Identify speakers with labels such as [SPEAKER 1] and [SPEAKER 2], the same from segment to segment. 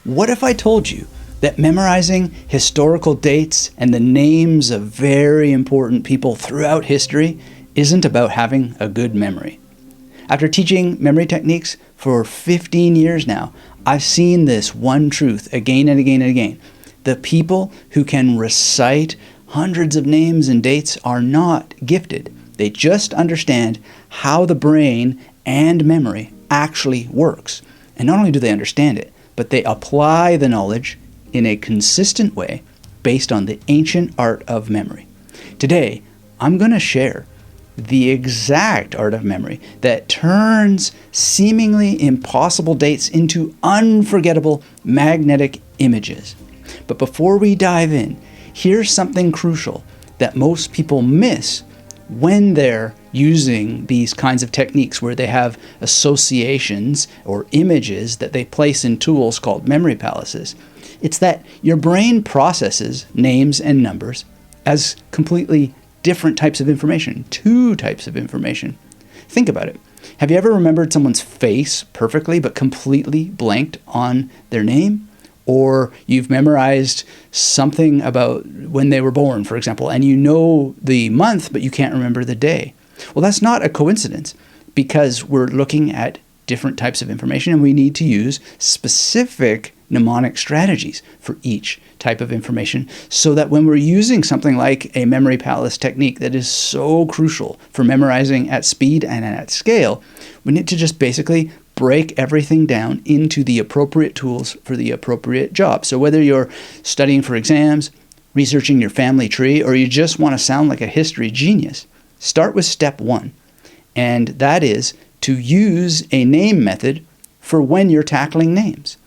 [SPEAKER 1] What if I told you that memorizing historical dates and the names of very important people throughout history isn't about having a good memory? After teaching memory techniques for 15 years now, I've seen this one truth again and again and again. The people who can recite hundreds of names and dates are not gifted. They just understand how the brain and memory actually works. And not only do they understand it, but they apply the knowledge in a consistent way based on the ancient art of memory. Today, I'm going to share the exact art of memory that turns seemingly impossible dates into unforgettable magnetic images. But before we dive in, here's something crucial that most people miss when they're using these kinds of techniques where they have associations or images that they place in tools called memory palaces. It's that your brain processes names and numbers as completely different types of information, two types of information. Think about it. Have you ever remembered someone's face perfectly but completely blanked on their name? Or you've memorized something about when they were born, for example, and you know the month but you can't remember the day. Well, that's not a coincidence, because we're looking at different types of information and we need to use specific mnemonic strategies for each type of information, so that when we're using something like a memory palace technique that is so crucial for memorizing at speed and at scale, we need to just basically break everything down into the appropriate tools for the appropriate job. So whether you're studying for exams, researching your family tree, or you just want to sound like a history genius, start with step one. And that is to use a name method for when you're tackling names.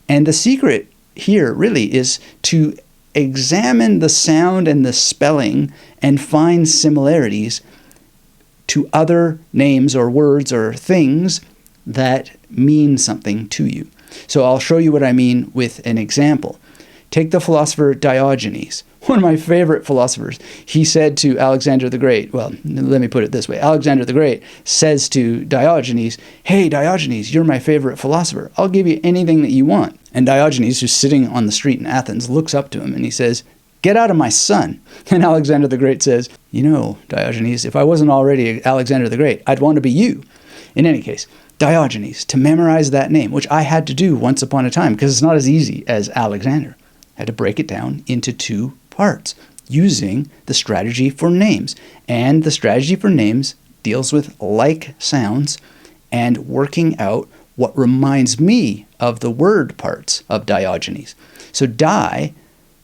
[SPEAKER 1] And the secret here really is to examine the sound and the spelling and find similarities to other names or words or things that mean something to you. So I'll show you what I mean with an example. Take the philosopher Diogenes, one of my favorite philosophers. He said to Alexander the Great, well, let me put it this way. Alexander the Great says to Diogenes, "Hey, Diogenes, you're my favorite philosopher. I'll give you anything that you want." And Diogenes, who's sitting on the street in Athens, looks up to him and he says, "Get out of my sun." And Alexander the Great says, "You know, Diogenes, if I wasn't already Alexander the Great, I'd want to be you." In any case, Diogenes, to memorize that name, which I had to do once upon a time because it's not as easy as Alexander, I had to break it down into two parts using the strategy for names. And the strategy for names deals with like sounds and working out what reminds me of the word parts of Diogenes. So Di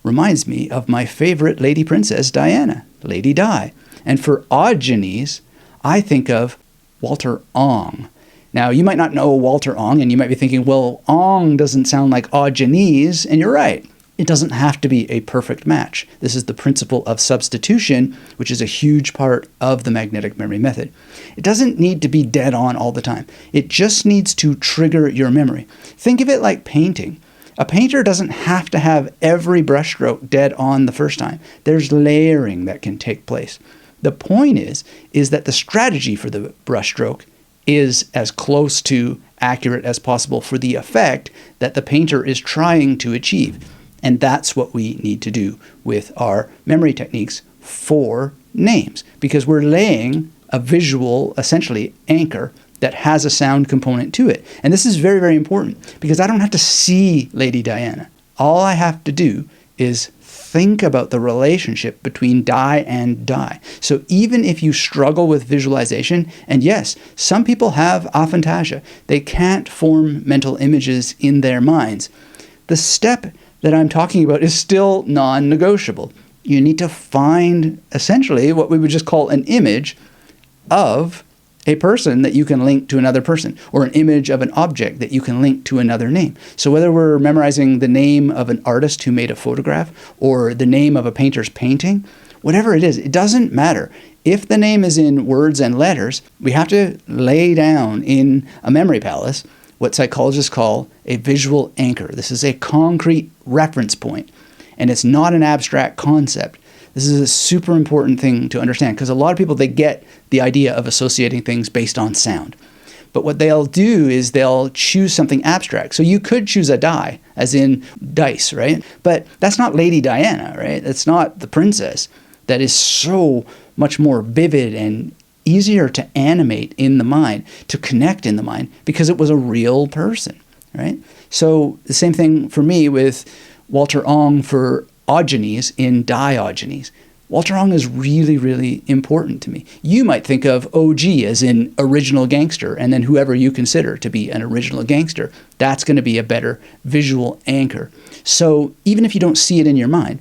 [SPEAKER 1] reminds me of my favorite lady princess, Diana, Lady Di. And for Ogenes, I think of Walter Ong. Now, you might not know Walter Ong, and you might be thinking, well, Ong doesn't sound like Ogenes, and you're right. It doesn't have to be a perfect match. This is the principle of substitution, which is a huge part of the magnetic memory method. It doesn't need to be dead on all the time. It just needs to trigger your memory. Think of it like painting. A painter doesn't have to have every brushstroke dead on the first time. There's layering that can take place. The point is that the strategy for the brushstroke is as close to accurate as possible for the effect that the painter is trying to achieve. And that's what we need to do with our memory techniques for names, because we're laying a visual, essentially, anchor that has a sound component to it. And this is very, very important because I don't have to see Lady Diana. All I have to do is think about the relationship between Di and Di. So even if you struggle with visualization, and yes, some people have aphantasia, they can't form mental images in their minds, the step that I'm talking about is still non-negotiable. You need to find essentially what we would just call an image of a person that you can link to another person, or an image of an object that you can link to another name. So whether we're memorizing the name of an artist who made a photograph or the name of a painter's painting, whatever it is, it doesn't matter. If the name is in words and letters, we have to lay down in a memory palace what psychologists call a visual anchor. This is a concrete reference point, and it's not an abstract concept. This is a super important thing to understand because a lot of people, they get the idea of associating things based on sound. But what they'll do is they'll choose something abstract. So you could choose a die, as in dice, right? But that's not Lady Diana, right? That's not the princess. That is so much more vivid and easier to animate in the mind, to connect in the mind, because it was a real person, right? So the same thing for me with Walter Ong for ogenies in Diogenes. Walter Ong is really, really important to me. You might think of OG as in original gangster, and then whoever you consider to be an original gangster. That's going to be a better visual anchor. So even if you don't see it in your mind,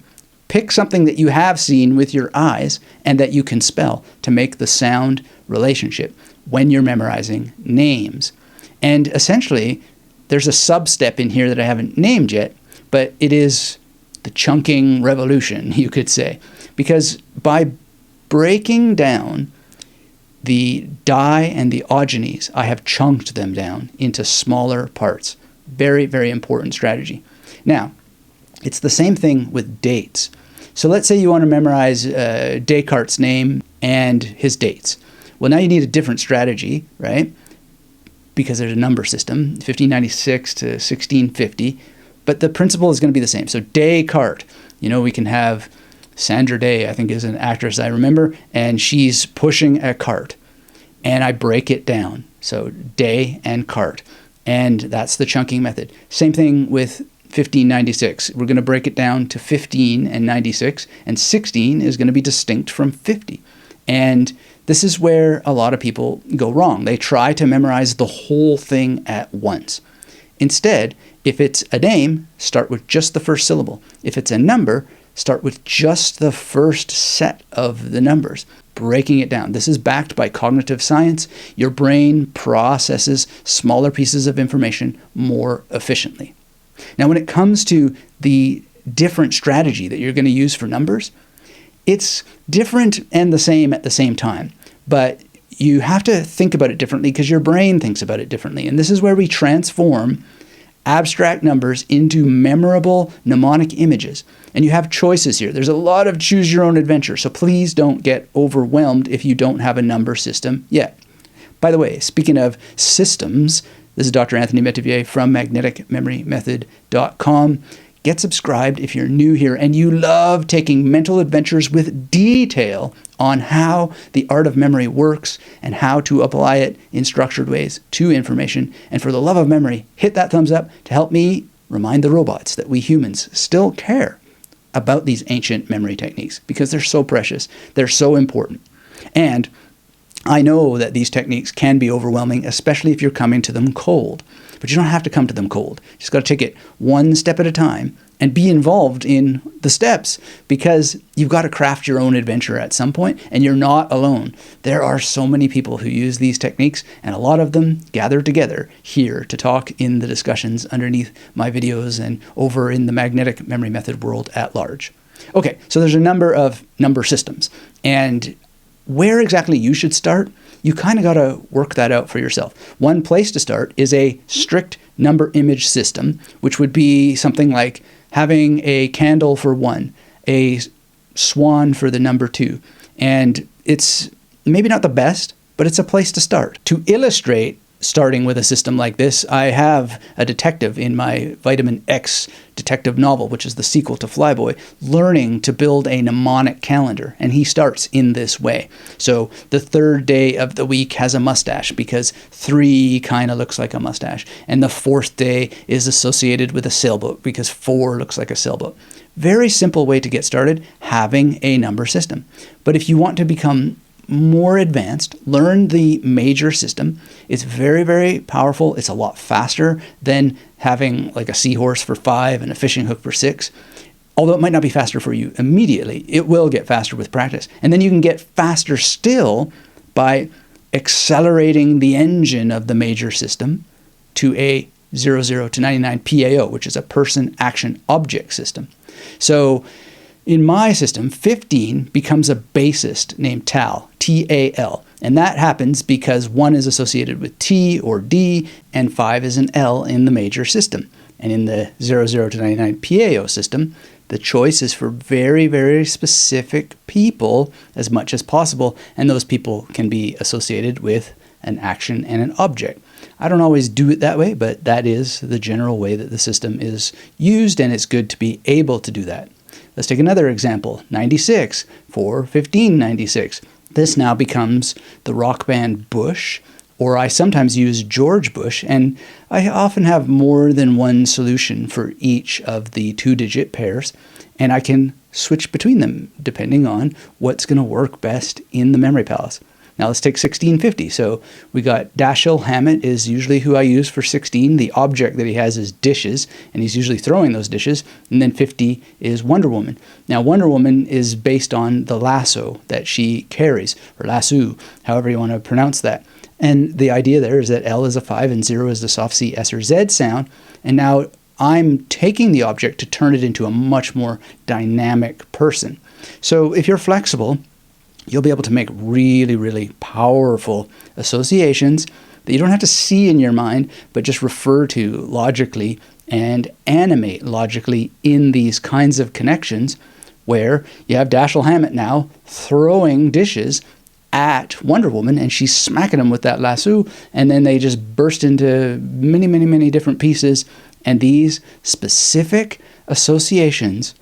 [SPEAKER 1] pick something that you have seen with your eyes and that you can spell to make the sound relationship when you're memorizing names. And essentially, there's a sub-step in here that I haven't named yet, but it is the chunking revolution, you could say. Because by breaking down the die and the ogenies, I have chunked them down into smaller parts. Very, very important strategy. Now, it's the same thing with dates. So let's say you want to memorize Descartes' name and his dates. Well, now you need a different strategy, right? Because there's a number system, 1596 to 1650. But the principle is going to be the same. So Descartes, we can have Sandra Day, I think is an actress I remember, and she's pushing a cart. And I break it down. So Day and cart. And that's the chunking method. Same thing with 1596. We're going to break it down to 15 and 96, and 16 is going to be distinct from 50. And this is where a lot of people go wrong. They try to memorize the whole thing at once. Instead, if it's a name, start with just the first syllable. If it's a number, start with just the first set of the numbers, breaking it down. This is backed by cognitive science. Your brain processes smaller pieces of information more efficiently. Now, when it comes to the different strategy that you're going to use for numbers, it's different and the same at the same time. But you have to think about it differently because your brain thinks about it differently. And this is where we transform abstract numbers into memorable mnemonic images. And you have choices here. There's a lot of choose your own adventure. So please don't get overwhelmed if you don't have a number system yet. By the way, speaking of systems, this is Dr. Anthony Metivier from magneticmemorymethod.com. Get subscribed if you're new here and you love taking mental adventures with detail on how the art of memory works and how to apply it in structured ways to information. And for the love of memory, hit that thumbs up to help me remind the robots that we humans still care about these ancient memory techniques because they're so precious. They're so important. And I know that these techniques can be overwhelming, especially if you're coming to them cold. But you don't have to come to them cold. You just got to take it one step at a time and be involved in the steps because you've got to craft your own adventure at some point and you're not alone. There are so many people who use these techniques and a lot of them gather together here to talk in the discussions underneath my videos and over in the magnetic memory method world at large. Okay, so there's a number of number systems and where exactly you should start, you kind of got to work that out for yourself. One place to start is a strict number image system, which would be something like having a candle for 1, a swan for the number 2. And it's maybe not the best, but it's a place to start. To illustrate starting with a system like this, I have a detective in my Vitamin X detective novel, which is the sequel to Flyboy, learning to build a mnemonic calendar. And he starts in this way. So the third day of the week has a mustache because 3 kind of looks like a mustache. And the 4th day is associated with a sailboat because 4 looks like a sailboat. Very simple way to get started, having a number system. But if you want to become more advanced, learn the major system. It's very, very powerful. It's a lot faster than having like a seahorse for 5 and a fishing hook for 6. Although it might not be faster for you immediately, it will get faster with practice. And then you can get faster still by accelerating the engine of the major system to a 00 to 99 PAO, which is a person action object system. So in my system, 15 becomes a bassist named Tal, T-A-L. And that happens because 1 is associated with T or D, and 5 is an L in the major system. And in the 00 to 99 PAO system, the choice is for very, very specific people as much as possible, and those people can be associated with an action, and an object. I don't always do it that way, but that is the general way that the system is used, and it's good to be able to do that. Let's take another example, 96 for 1596. This now becomes the rock band Bush, or I sometimes use George Bush, and I often have more than one solution for each of the two-digit pairs, and I can switch between them depending on what's going to work best in the memory palace. Now let's take 1650. So we got Dashiell Hammett is usually who I use for 16. The object that he has is dishes, and he's usually throwing those dishes. And then 50 is Wonder Woman. Now Wonder Woman is based on the lasso that she carries, or lasso, however you want to pronounce that. And the idea there is that L is a 5 and 0 is the soft C, S, or Z sound. And now I'm taking the object to turn it into a much more dynamic person. So if you're flexible, you'll be able to make really, really powerful associations that you don't have to see in your mind, but just refer to logically and animate logically in these kinds of connections where you have Dashiell Hammett now throwing dishes at Wonder Woman, and she's smacking them with that lasso, and then they just burst into many, many, many different pieces. And these specific associations,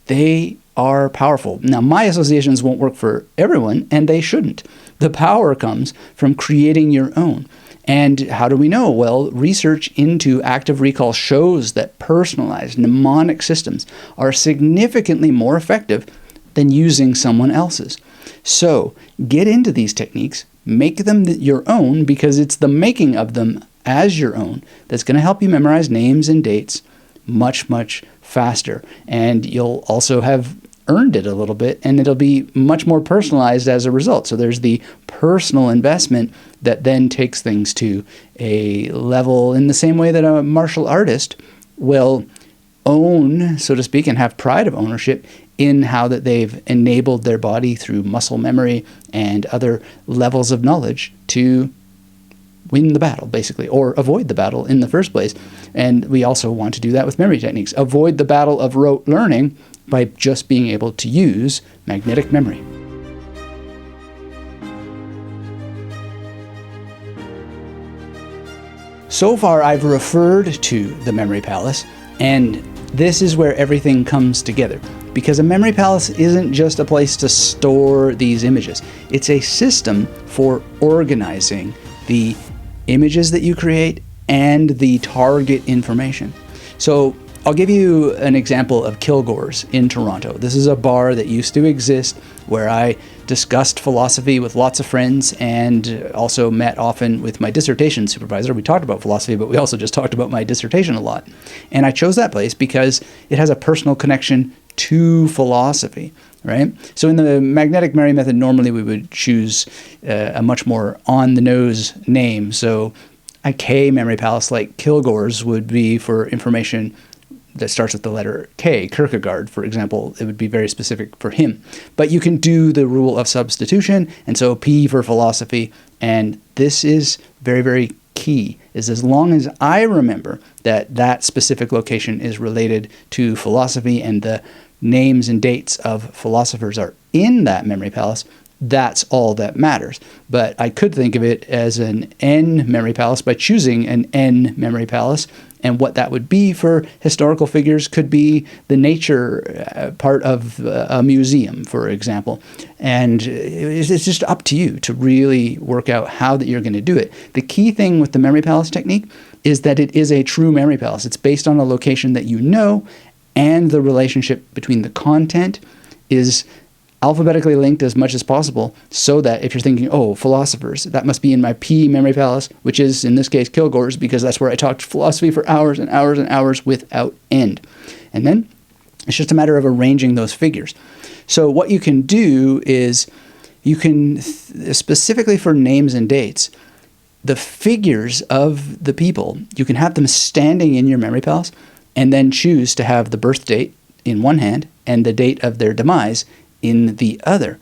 [SPEAKER 1] they are powerful. Now, my associations won't work for everyone, and they shouldn't. The power comes from creating your own. And how do we know? Well, research into active recall shows that personalized mnemonic systems are significantly more effective than using someone else's. So get into these techniques, make them your own, because it's the making of them as your own that's going to help you memorize names and dates much, much faster. And you'll also have earned it a little bit, and it'll be much more personalized as a result. So there's the personal investment that then takes things to a level in the same way that a martial artist will own, so to speak, and have pride of ownership in how that they've enabled their body through muscle memory and other levels of knowledge to win the battle, basically, or avoid the battle in the first place. And we also want to do that with memory techniques. Avoid the battle of rote learning by just being able to use magnetic memory. So far, I've referred to the memory palace, and this is where everything comes together. Because a memory palace isn't just a place to store these images. It's a system for organizing the images that you create and the target information. So I'll give you an example of Kilgore's in Toronto. This is a bar that used to exist where I discussed philosophy with lots of friends and also met often with my dissertation supervisor. We talked about philosophy, but we also just talked about my dissertation a lot. And I chose that place because it has a personal connection to philosophy, right? So in the magnetic memory method, normally we would choose a much more on-the-nose name. So a K memory palace like Kilgore's would be for information that starts with the letter K. Kierkegaard, for example, it would be very specific for him. But you can do the rule of substitution, and so P for philosophy. And this is very, very key, is as long as I remember that that specific location is related to philosophy and the names and dates of philosophers are in that memory palace, that's all that matters. But I could think of it as an N memory palace by choosing an N memory palace. And what that would be for historical figures could be the nature part of a museum, for example. And it's just up to you to really work out how that you're going to do it. The key thing with the memory palace technique is that it is a true memory palace. It's based on a location that you know, and the relationship between the content is alphabetically linked as much as possible, so that if you're thinking, oh, philosophers, that must be in my P memory palace, which is, in this case, Kilgore's, because that's where I talked philosophy for hours and hours and hours without end. And then it's just a matter of arranging those figures. So what you can do is you can, specifically for names and dates, the figures of the people, you can have them standing in your memory palace and then choose to have the birth date in one hand and the date of their demise in the other.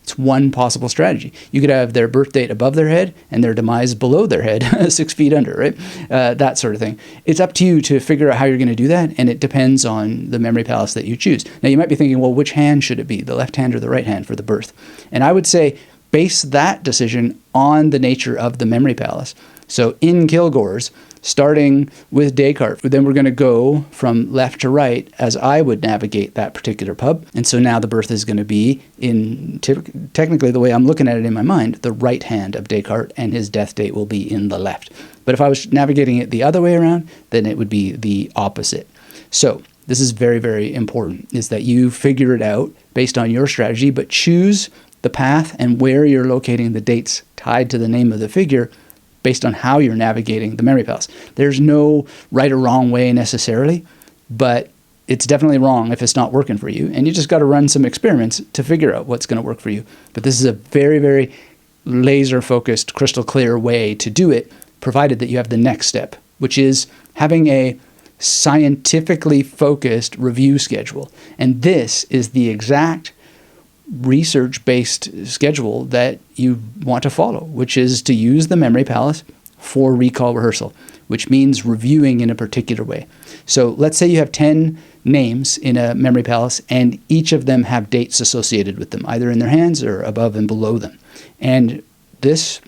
[SPEAKER 1] It's one possible strategy. You could have their birth date above their head and their demise below their head, 6 feet under, right? That sort of thing. It's up to you to figure out how you're going to do that, and it depends on the memory palace that you choose. Now, you might be thinking, well, which hand should it be, the left hand or the right hand for the birth? And I would say base that decision on the nature of the memory palace. So in Kilgore's, starting with Descartes, then we're going to go from left to right as I would navigate that particular pub. And so now the birth is going to be in, technically the way I'm looking at it in my mind, the right hand of Descartes, and his death date will be in the left. But if I was navigating it the other way around, then it would be the opposite. So this is very, very important, is that you figure it out based on your strategy, but choose the path and where you're locating the dates tied to the name of the figure based on how you're navigating the memory palace. There's no right or wrong way necessarily, but it's definitely wrong if it's not working for you. And you just got to run some experiments to figure out what's going to work for you. But this is a very, very laser-focused, crystal clear way to do it, provided that you have the next step, which is having a scientifically focused review schedule. And this is the exact research-based schedule that you want to follow, which is to use the memory palace for recall rehearsal, which means reviewing in a particular way. So let's say you have 10 names in a memory palace, and each of them have dates associated with them, either in their hands or above and below them. And this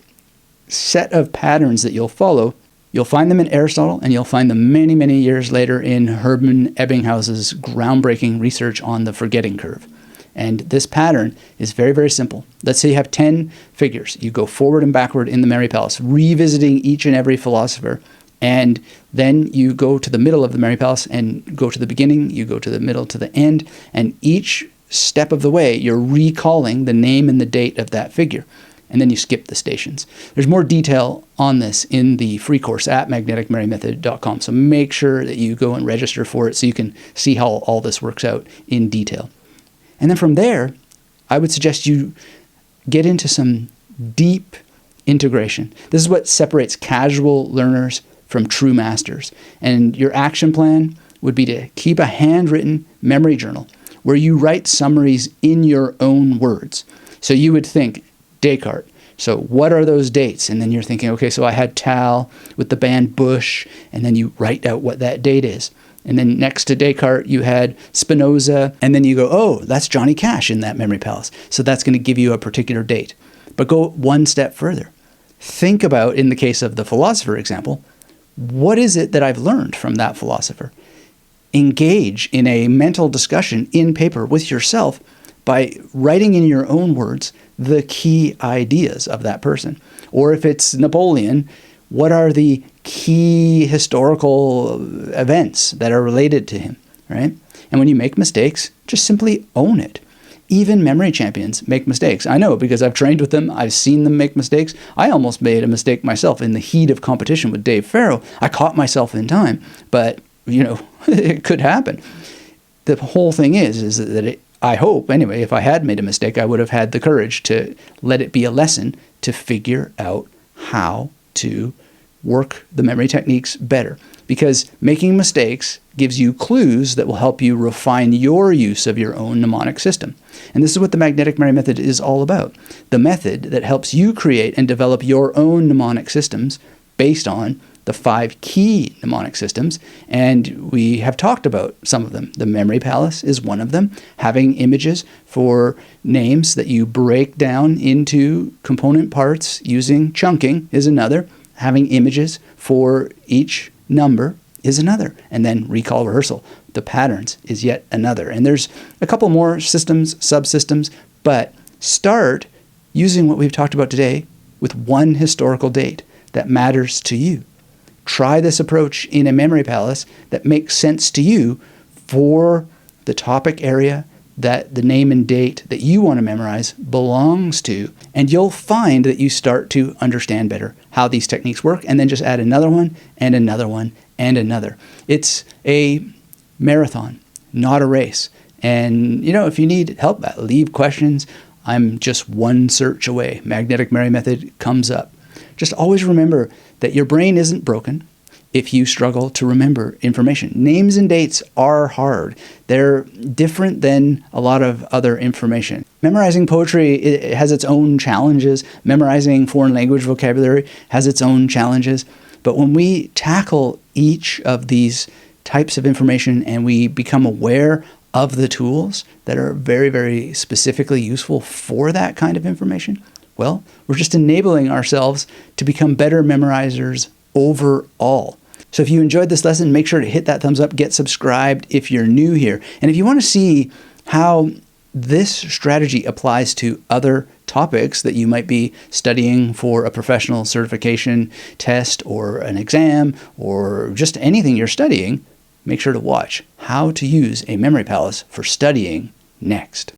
[SPEAKER 1] set of patterns that you'll follow, you'll find them in Aristotle, and you'll find them many, many years later in Hermann Ebbinghaus's groundbreaking research on the forgetting curve. And this pattern is very, very simple. Let's say you have 10 figures. You go forward and backward in the memory palace, revisiting each and every philosopher. And then you go to the middle of the memory palace and go to the beginning, you go to the middle, to the end. And each step of the way, you're recalling the name and the date of that figure. And then you skip the stations. There's more detail on this in the free course at magneticmerrymethod.com. So make sure that you go and register for it so you can see how all this works out in detail. And then from there, I would suggest you get into some deep integration. This is what separates casual learners from true masters. And your action plan would be to keep a handwritten memory journal where you write summaries in your own words. So you would think, Descartes, so what are those dates? And then you're thinking, okay, so I had Tal with the band Bush, and then you write out what that date is. And then next to Descartes, you had Spinoza, and then you go, oh, that's Johnny Cash in that memory palace. So that's going to give you a particular date. But go one step further. Think about, in the case of the philosopher example, what is it that I've learned from that philosopher? Engage in a mental discussion in paper with yourself by writing in your own words the key ideas of that person. Or if it's Napoleon, what are the key historical events that are related to him, right? And when you make mistakes, just simply own it. Even memory champions make mistakes. I know because I've trained with them. I've seen them make mistakes. I almost made a mistake myself in the heat of competition with Dave Farrow. I caught myself in time, but, it could happen. The whole thing is that I hope, anyway, if I had made a mistake, I would have had the courage to let it be a lesson to figure out how to work the memory techniques better. Because making mistakes gives you clues that will help you refine your use of your own mnemonic system. And this is what the magnetic memory method is all about. The method that helps you create and develop your own mnemonic systems based on the 5 key mnemonic systems. And we have talked about some of them. The memory palace is one of them. Having images for names that you break down into component parts using chunking is another. Having images for each number is another. And then recall rehearsal, the patterns, is yet another. And there's a couple more systems, subsystems, but start using what we've talked about today with one historical date that matters to you. Try this approach in a memory palace that makes sense to you for the topic area that the name and date that you want to memorize belongs to. And you'll find that you start to understand better how these techniques work, and then just add another one and another one and another. It's a marathon, not a race. And, if you need help, leave questions. I'm just one search away. Magnetic Memory Method comes up. Just always remember that your brain isn't broken if you struggle to remember information. Names and dates are hard. They're different than a lot of other information. Memorizing poetry, it has its own challenges. Memorizing foreign language vocabulary has its own challenges. But when we tackle each of these types of information and we become aware of the tools that are very, very specifically useful for that kind of information, Well, we're just enabling ourselves to become better memorizers overall. So if you enjoyed this lesson, make sure to hit that thumbs up, get subscribed if you're new here. And if you want to see how this strategy applies to other topics that you might be studying for a professional certification test or an exam or just anything you're studying, make sure to watch How to Use a Memory Palace for Studying next.